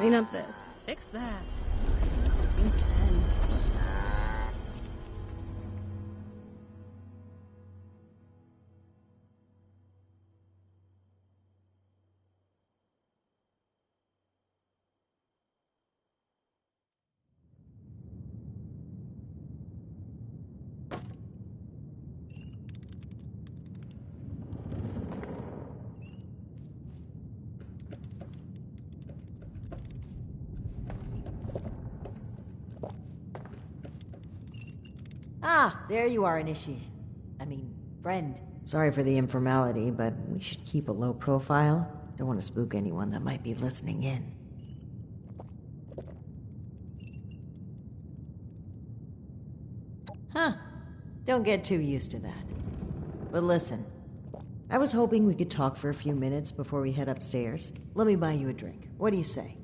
Clean up this. Fix that. Never since then. Ah, there you are, friend. Sorry for the informality, but we should keep a low profile. Don't want to spook anyone that might be listening in. Huh. Don't get too used to that. But listen, I was hoping we could talk for a few minutes before we head upstairs. Let me buy you a drink. What do you say?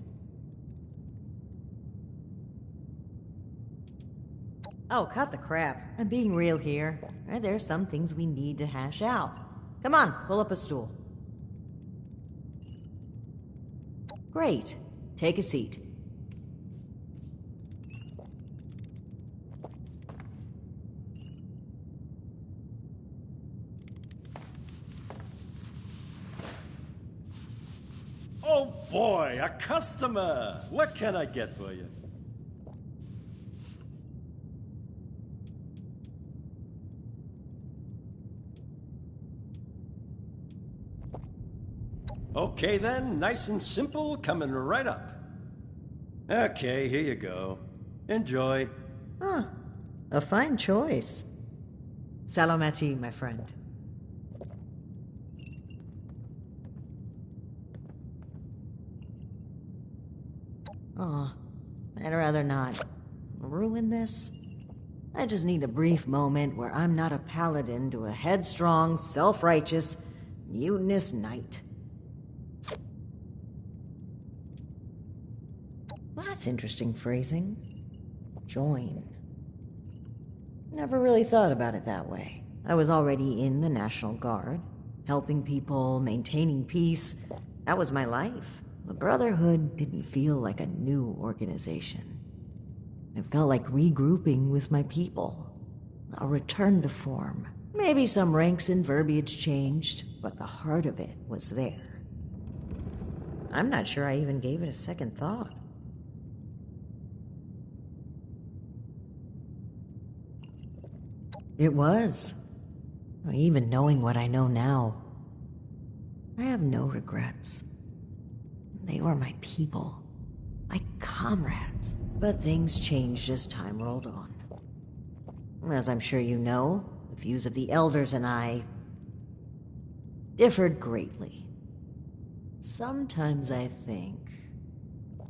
Oh, cut the crap. I'm being real here. There's some things we need to hash out. Come on, pull up a stool. Great. Take a seat. Oh boy, a customer! What can I get for you? Okay then, nice and simple, coming right up. Okay, here you go. Enjoy. Huh. A fine choice. Salomati, my friend. Aw, I'd rather not ruin this. I just need a brief moment where I'm not a paladin to a headstrong, self-righteous, mutinous knight. That's interesting phrasing. Join. Never really thought about it that way. I was already in the National Guard, helping people, maintaining peace. That was my life. The Brotherhood didn't feel like a new organization. It felt like regrouping with my people. A return to form. Maybe some ranks and verbiage changed, but the heart of it was there. I'm not sure I even gave it a second thought. It was. Even knowing what I know now, I have no regrets. They were my people, my comrades. But things changed as time rolled on. As I'm sure you know, the views of the elders and I differed greatly. Sometimes I think...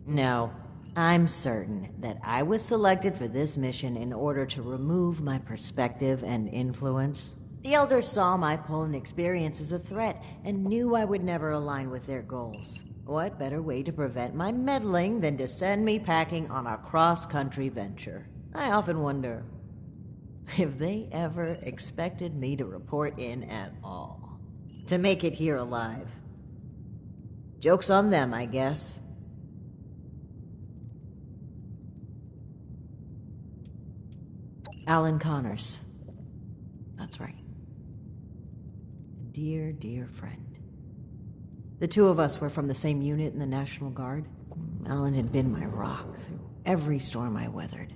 No, I'm certain that I was selected for this mission in order to remove my perspective and influence. The elders saw my pull and experience as a threat and knew I would never align with their goals. What better way to prevent my meddling than to send me packing on a cross-country venture? I often wonder if they ever expected me to report in at all. To make it here alive. Joke's on them, I guess. Alan Connors. That's right. Dear, dear friend. The two of us were from the same unit in the National Guard. Alan had been my rock through every storm I weathered.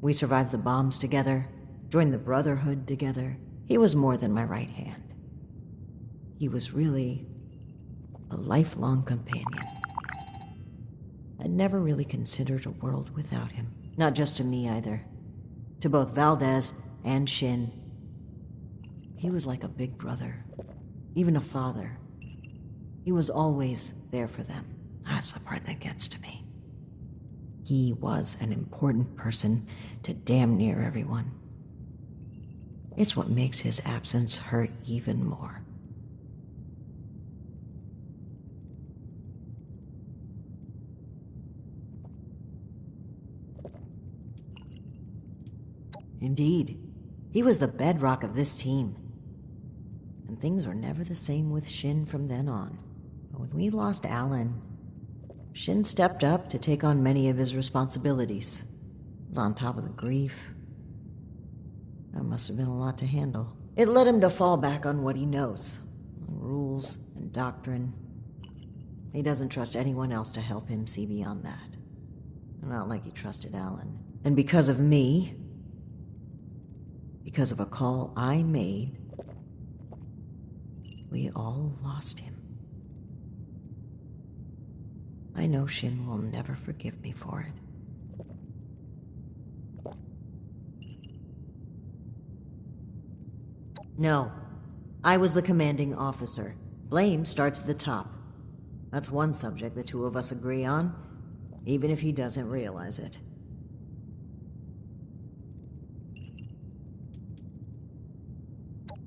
We survived the bombs together, joined the Brotherhood together. He was more than my right hand. He was really a lifelong companion. I'd never really considered a world without him. Not just to me either. To both Valdez and Shin. He was like a big brother, even a father. He was always there for them. That's the part that gets to me. He was an important person to damn near everyone. It's what makes his absence hurt even more. Indeed, he was the bedrock of this team. And things were never the same with Shin from then on. But when we lost Alan, Shin stepped up to take on many of his responsibilities. He was on top of the grief. That must have been a lot to handle. It led him to fall back on what he knows. Rules and doctrine. He doesn't trust anyone else to help him see beyond that. Not like he trusted Alan. And because of me, because of a call I made, we all lost him. I know Shin will never forgive me for it. No, I was the commanding officer. Blame starts at the top. That's one subject the two of us agree on, even if he doesn't realize it.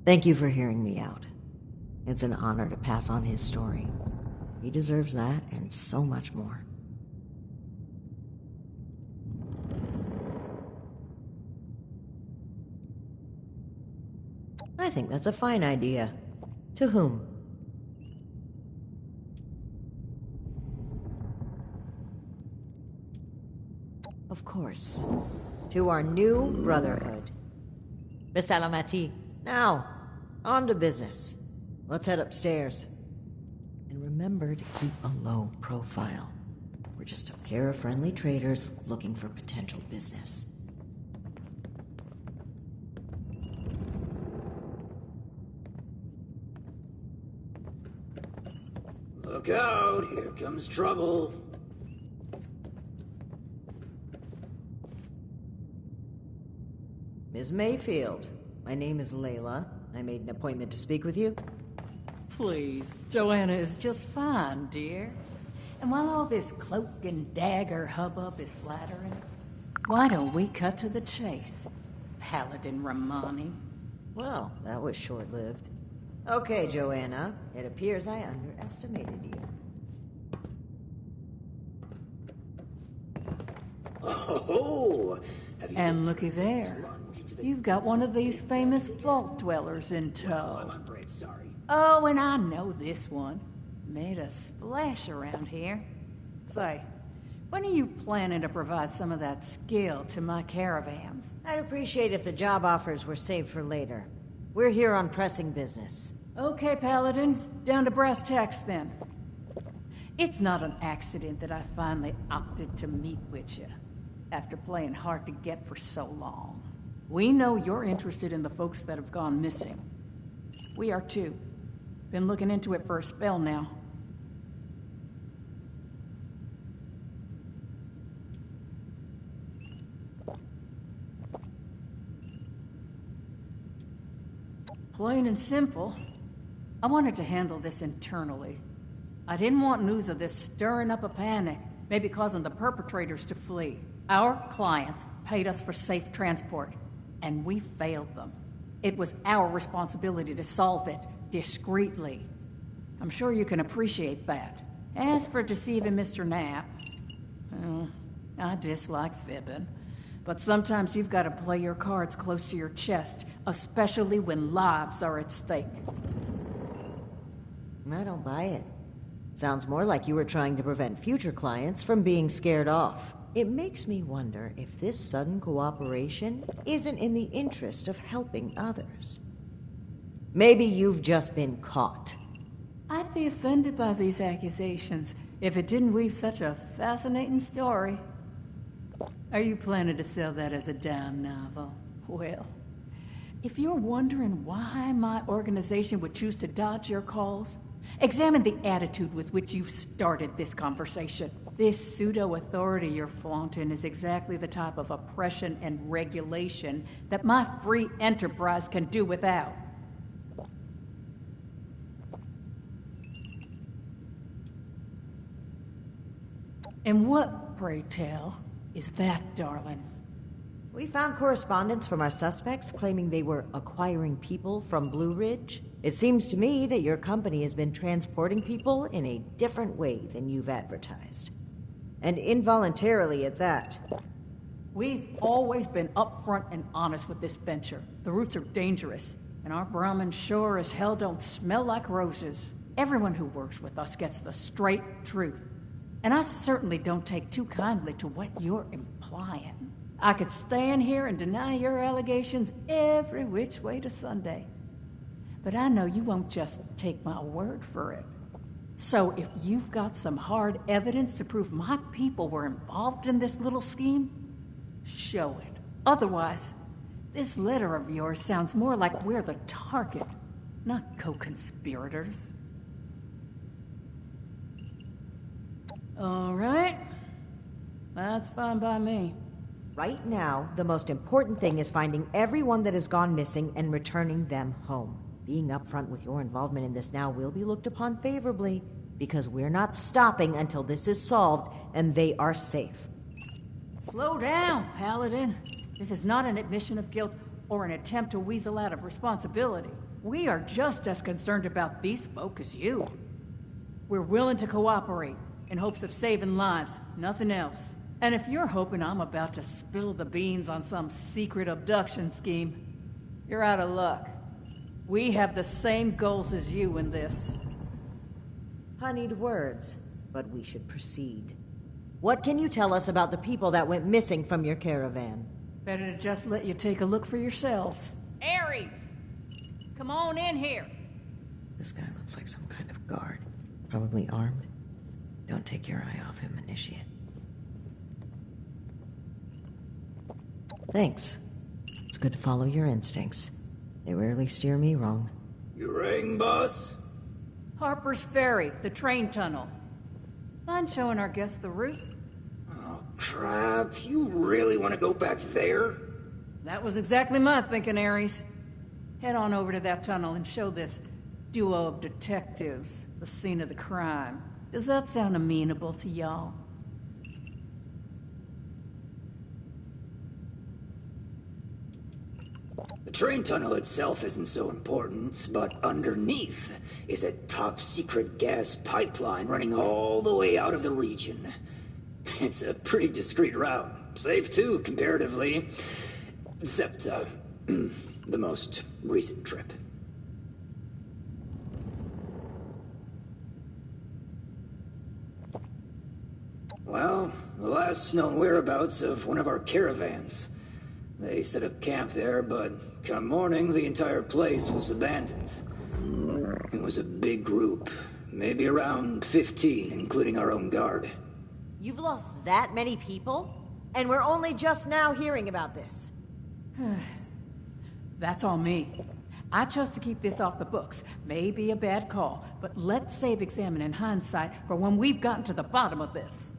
Thank you for hearing me out. It's an honor to pass on his story. He deserves that and so much more. I think that's a fine idea. To whom? Of course. To our new Brotherhood. Bisalamati. Now, on to business. Let's head upstairs. And remember to keep a low profile. We're just a pair of friendly traders looking for potential business. Look out, here comes trouble. Ms. Mayfield, my name is Layla. I made an appointment to speak with you. Please, Joanna is just fine, dear. And while all this cloak and dagger hubbub is flattering, why don't we cut to the chase, Paladin Romani? Well, that was short-lived. Okay, Joanna. It appears I underestimated you. Oh, have you And looky there. You've got one of these famous vault dwellers in tow. I'm great, sorry. Oh, and I know this one. Made a splash around here. Say, when are you planning to provide some of that skill to my caravans? I'd appreciate if the job offers were saved for later. We're here on pressing business. Okay, Paladin. Down to brass tacks, then. It's not an accident that I finally opted to meet with you, after playing hard to get for so long. We know you're interested in the folks that have gone missing. We are too. Been looking into it for a spell now. Plain and simple, I wanted to handle this internally. I didn't want news of this stirring up a panic, maybe causing the perpetrators to flee. Our clients paid us for safe transport, and we failed them. It was our responsibility to solve it discreetly. I'm sure you can appreciate that. As for deceiving Mr. Knapp, well, I dislike fibbing. But sometimes you've got to play your cards close to your chest, especially when lives are at stake. I don't buy it. Sounds more like you were trying to prevent future clients from being scared off. It makes me wonder if this sudden cooperation isn't in the interest of helping others. Maybe you've just been caught. I'd be offended by these accusations if it didn't weave such a fascinating story. Are you planning to sell that as a dime novel? Well, if you're wondering why my organization would choose to dodge your calls, examine the attitude with which you've started this conversation. This pseudo-authority you're flaunting is exactly the type of oppression and regulation that my free enterprise can do without. And what, pray tell, is that, darling? We found correspondence from our suspects claiming they were acquiring people from Blue Ridge. It seems to me that your company has been transporting people in a different way than you've advertised. And involuntarily at that. We've always been upfront and honest with this venture. The routes are dangerous, and our Brahmins sure as hell don't smell like roses. Everyone who works with us gets the straight truth. And I certainly don't take too kindly to what you're implying. I could stand here and deny your allegations every which way to Sunday. But I know you won't just take my word for it. So if you've got some hard evidence to prove my people were involved in this little scheme, show it. Otherwise, this letter of yours sounds more like we're the target, not co-conspirators. All right. That's fine by me. Right now, the most important thing is finding everyone that has gone missing and returning them home. Being upfront with your involvement in this now will be looked upon favorably, because we're not stopping until this is solved and they are safe. Slow down, Paladin. This is not an admission of guilt or an attempt to weasel out of responsibility. We are just as concerned about these folk as you. We're willing to cooperate in hopes of saving lives, nothing else. And if you're hoping I'm about to spill the beans on some secret abduction scheme, you're out of luck. We have the same goals as you in this. Honeyed words, but we should proceed. What can you tell us about the people that went missing from your caravan? Better to just let you take a look for yourselves. Ares! Come on in here! This guy looks like some kind of guard. Probably armed. Don't take your eye off him, Initiate. Thanks. It's good to follow your instincts. They rarely steer me wrong. You rang, boss? Harper's Ferry, the train tunnel. Mind showing our guests the route? Oh, crap. You really want to go back there? That was exactly my thinking, Ares. Head on over to that tunnel and show this duo of detectives the scene of the crime. Does that sound amenable to y'all? The train tunnel itself isn't so important, but underneath is a top-secret gas pipeline running all the way out of the region. It's a pretty discreet route. Safe, too, comparatively. Except, the most recent trip. Well, the last known whereabouts of one of our caravans. They set up camp there, but come morning, the entire place was abandoned. It was a big group, maybe around 15, including our own guard. You've lost that many people? And we're only just now hearing about this. That's on me. I chose to keep this off the books. Maybe a bad call, but let's save examining hindsight for when we've gotten to the bottom of this.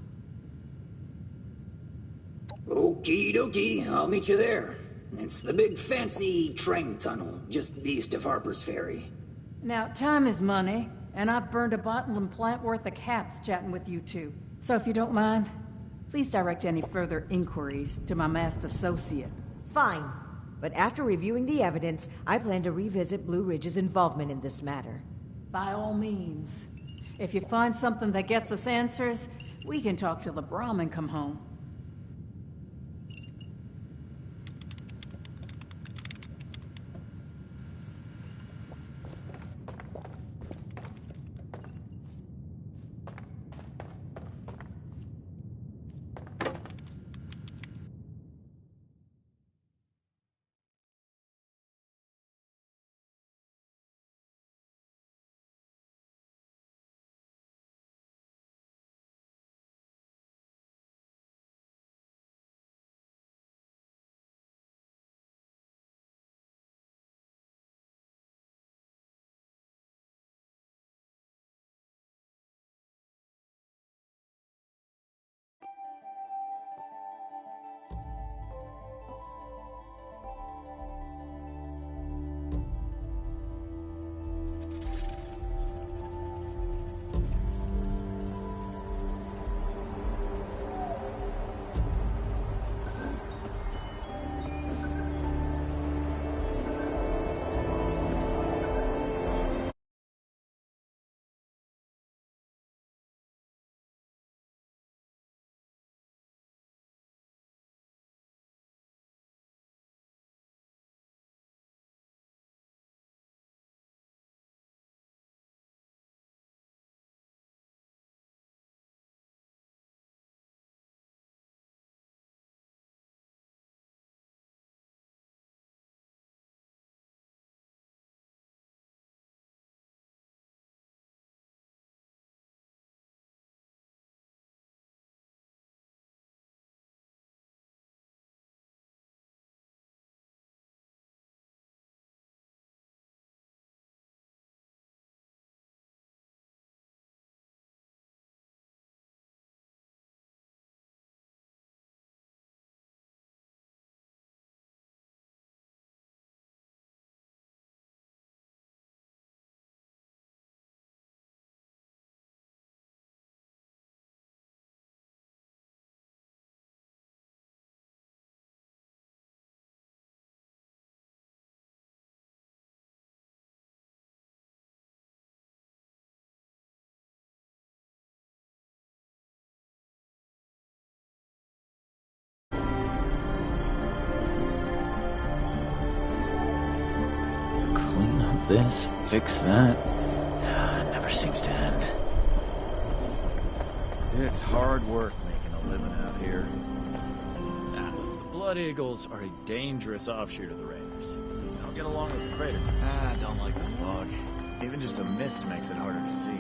Okie dokie, I'll meet you there. It's the big fancy train tunnel, just east of Harper's Ferry. Now, time is money, and I've burned a bottle and plant worth of caps chatting with you two. So if you don't mind, please direct any further inquiries to my masked associate. Fine. But after reviewing the evidence, I plan to revisit Blue Ridge's involvement in this matter. By all means. If you find something that gets us answers, we can talk till the Brahmin come home. this, fix that. It never seems to end. It's hard work making a living out here. The Blood Eagles are a dangerous offshoot of the Raiders. I don't get along with the Crater. I don't like the fog. Even just a mist makes it harder to see.